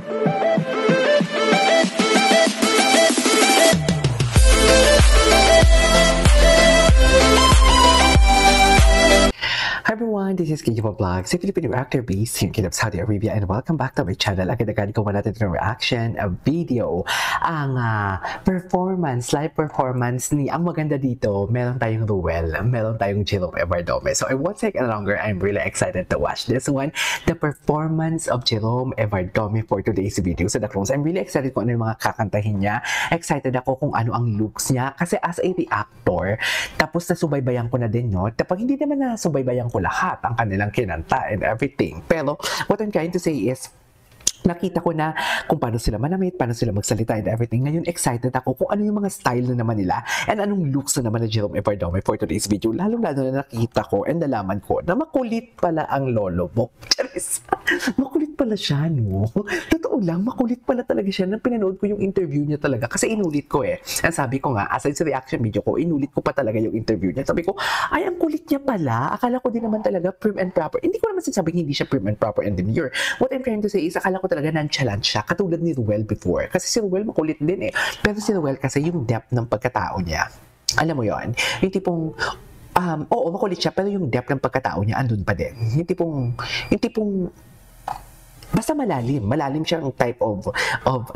Hi everyone, this is Kiki Vlogs, a Filipino actor based here in Kingdom, Saudi Arabia, and welcome back to my channel. Agad-agad ko natin ng reaction video. Ang live performance ni, ang maganda dito, meron tayong Ruel, meron tayong Jerome Evardome. So I won't take any longer, I'm really excited to watch this one. The performance of Jerome Evardome for today's video. So the close, I'm really excited kung ano yung mga kakantahin niya. Excited ako kung ano ang looks niya. Kasi as a reactor, tapos nasubaybayan ko na din, no? Tapos hindi naman nasubaybayan ko lahat ang kanilang kinanta and everything. Pero what I'm trying to say is, nakita ko na kung paano sila manamit, paano sila magsalita and everything. Ngayon, excited ako kung ano yung mga style na naman nila and anong looks na naman ni Jerome Evardome for today's video. Lalong-lalo na nakita ko and nalaman ko na makulit pala ang lolo mo. Charis! Makulit pala siya, no? Totoo lang, makulit pala talaga siya. Nang pinanood ko yung interview niya talaga. Kasi inulit ko eh. Ang sabi ko nga, aside sa reaction video ko, inulit ko pa talaga yung interview niya. Sabi ko, ay, ang kulit niya pala. Akala ko din naman talaga prim and proper. Hindi ko naman sinasabing hindi siya prim and proper and demure. What I'm trying to say is, akala ko talaga nonchalant siya, katulad ni Ruel before. Kasi si Ruel makulit din eh. Pero si Ruel kasi yung depth ng pagkatao niya, alam mo yon, yung tipong, oo, makulit siya, pero yung depth ng pagkatao niya, andun pa din. Yung tipong, basta malalim siyang type of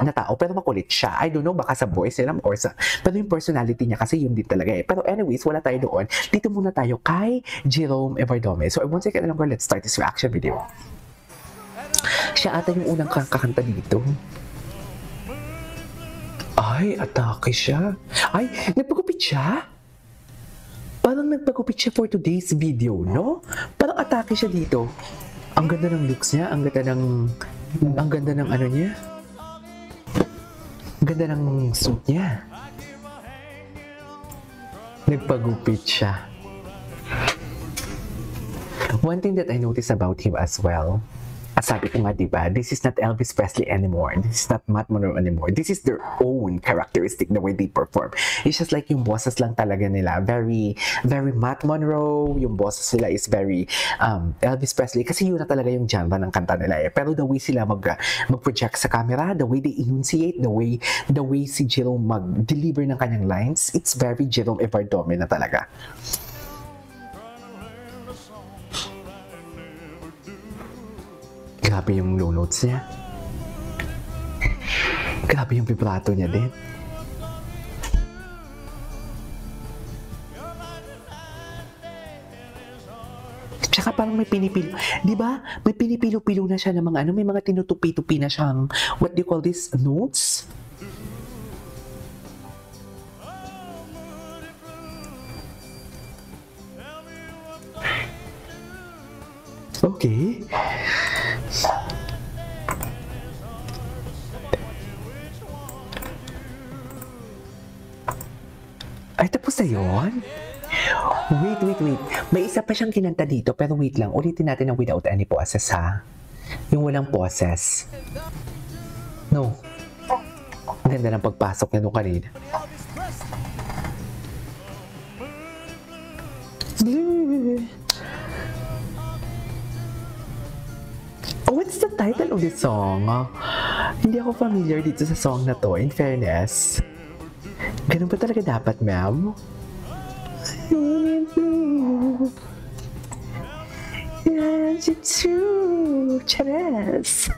na tao, pero makulit siya. I don't know, baka sa voice nila or sa, pero yung personality niya kasi yun din talaga eh. Pero anyways, wala tayo doon. Dito muna tayo kay Jerome Evardome. So I won't take it longer, let's start this reaction video. Siya ata yung unang kakanta dito. Ay, atake siya. Ay, nagpagupit siya? Parang nagpagupit siya for today's video, no? Parang atake siya dito. Ang ganda ng looks niya, ang ganda ng ano niya. Ang ganda ng suit niya. Nagpagupit siya. One thing that I noticed about him as well, sabi ko nga, diba, this is not Elvis Presley anymore. This is not Matt Monroe anymore. This is their own characteristic, the way they perform. It's just like yung bosses lang talaga nila. Very, very Matt Monroe. Yung bosses nila is very Elvis Presley. Kasi yun na talaga yung genre ng kanta nila eh. Pero the way sila mag-project sa camera, the way they enunciate, the way si Jerome mag-deliver ng kanyang lines, it's very Jerome Evardome na talaga. Grabe yung low notes niya. Grabe yung vibrato niya din. Tsaka parang may pinipilo. Di ba? May pinipilo-pilo na siya ng mga ano. May mga tinutupi-tupi na siyang, what do you call this? Notes? Okay. Ay, tapos na yun? Wait. May isa pa siyang kinanta dito, pero wait lang. Ulitin natin ang without any pauses, ha? Yung walang pauses. No. Ang ganda ng pagpasok niya nung kanina. What's the title of this song? Hindi ako familiar dito sa song na to, in fairness. Ganun ba talaga dapat, ma'am? Chares!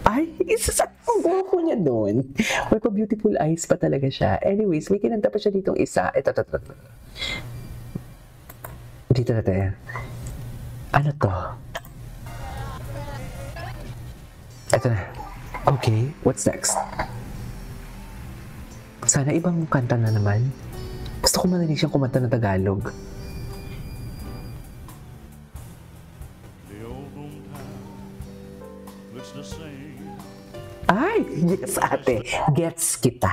Ay, isa sa buko niya doon. May pa-beautiful eyes pa talaga siya. Anyways, may kinanta pa siya ditong isa. Ito. Dito na tayo. Ano to? Ito na. Okay, what's next? Sana ibang kanta na naman. Gusto ko marinig siyang kumanta ng Tagalog. Ay, yes ate. Gets kita.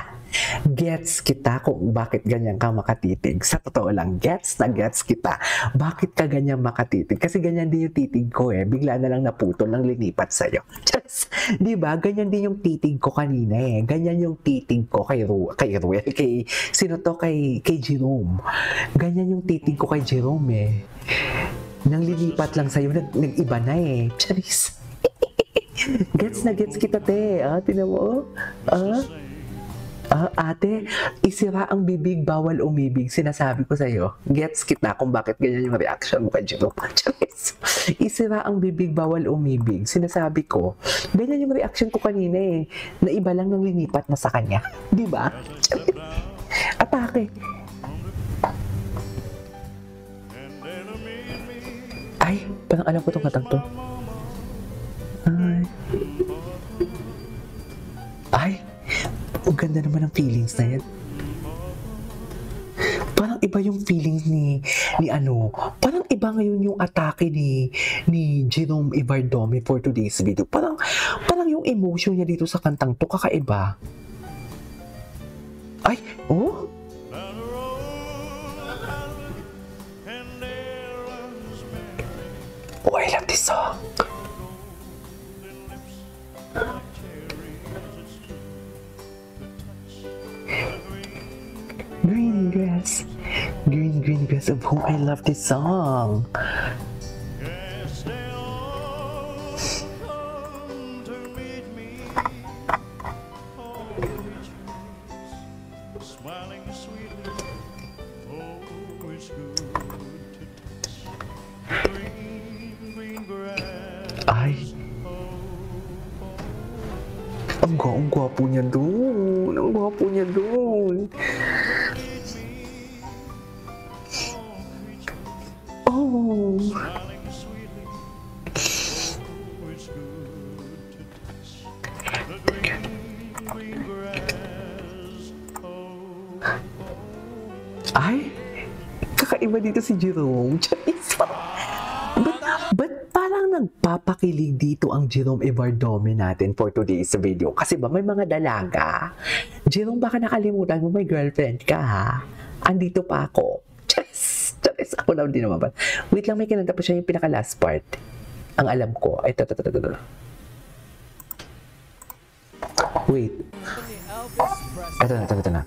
Gets kita kung bakit ganyan ka makatitig. Sa totoo lang, gets na gets kita. Bakit ka ganyan makatitig? Kasi ganyan din yung titig ko eh. Bigla na lang naputol lang linipat sa'yo. Just, di ba? Ganyan din yung titig ko kanina eh. Ganyan yung titig ko kay Ruel, sino to? Kay Jerome. Ganyan yung titig ko kay Jerome eh. Nang lilipat lang sa'yo, nag-iba na eh. Charis. Gets na gets kita, te. Tinan mo? Ate, isira ang bibig, bawal umibig. Sinasabi ko sa'yo, gets kita kung bakit ganyan yung reaction mo kay Jerome. Charis. Isira ang bibig, bawal umibig. Sinasabi ko, ganyan yung reaction ko kanina eh. Na iba lang nang linipat na sa kanya. Di ba? Charis. Atake. Ay, parang alam ko itong katang to. Ay, ang ganda naman ng feelings na yan. Parang iba yung feelings ni parang iba ngayon yung atake ni Jerome Ibardomi for today's video. Parang yung emotion niya dito sa kantang to, kakaiba. Ay, oh? Oh, I love this song. Green grass of home. I love this song. Ay, ang gwapo niya doon. Ang gwapo niya doon. Oh. Ay, kakaiba dito si Jerome. But parang nagpapakilig dito ang Jerome Ibardomi natin for today's video. Kasi ba may mga dalaga? Jerome, baka nakalimutan mo may girlfriend ka ha? Andito pa ako. Charis, ako lang din naman ba? Wait lang, may kinanta pa siya yung pinaka last part. Ang alam ko. Ay, ito. Wait. Ito na.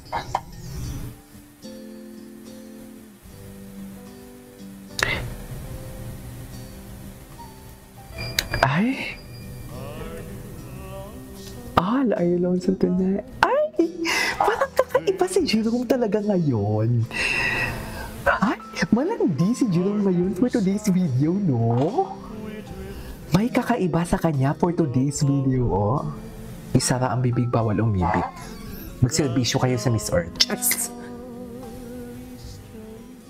Ay! Are you lonesome tonight? Ay! Parang kakaiba si Jerome talaga ngayon. Ay! Malandi si Jerome ngayon for today's video, no? May kakaiba sa kanya for today's video, oh. Isara ang bibig, bawal umibig. Magserbisyo kayo sa Miss Earth.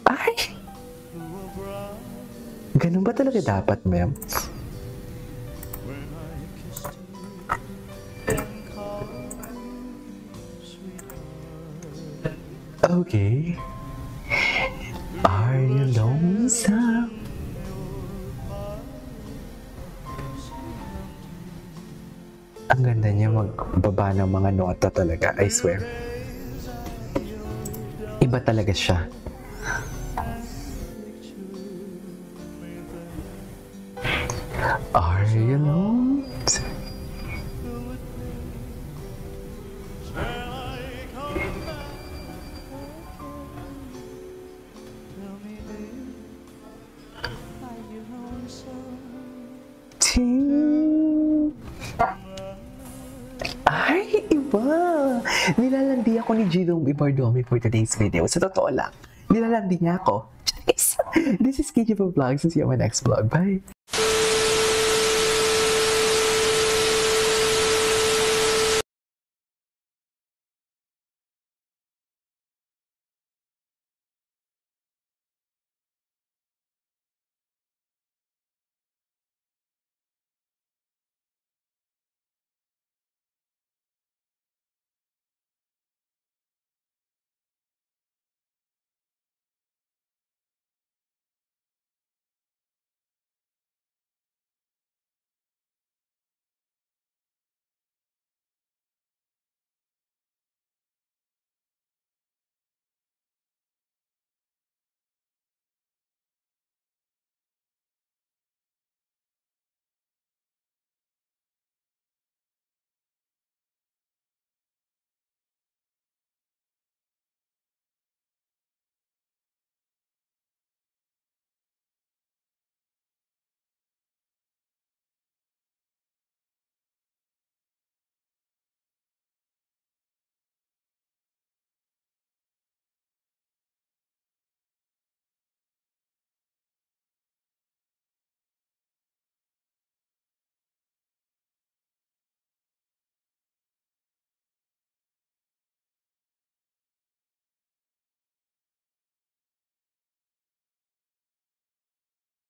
Ay! Ganun ba talaga dapat, ma'am? Okay. Are you lonesome? Ang ganda niya magbaba ng mga nota talaga, I swear. Iba talaga siya. Are you lonesome? Ay, iba! Nilalandi ako ni Jerome Ibardomi for today's video. Sa totoo lang, nilalandi niya ako. This is KJ Vlogs. See you on my next vlog. Bye!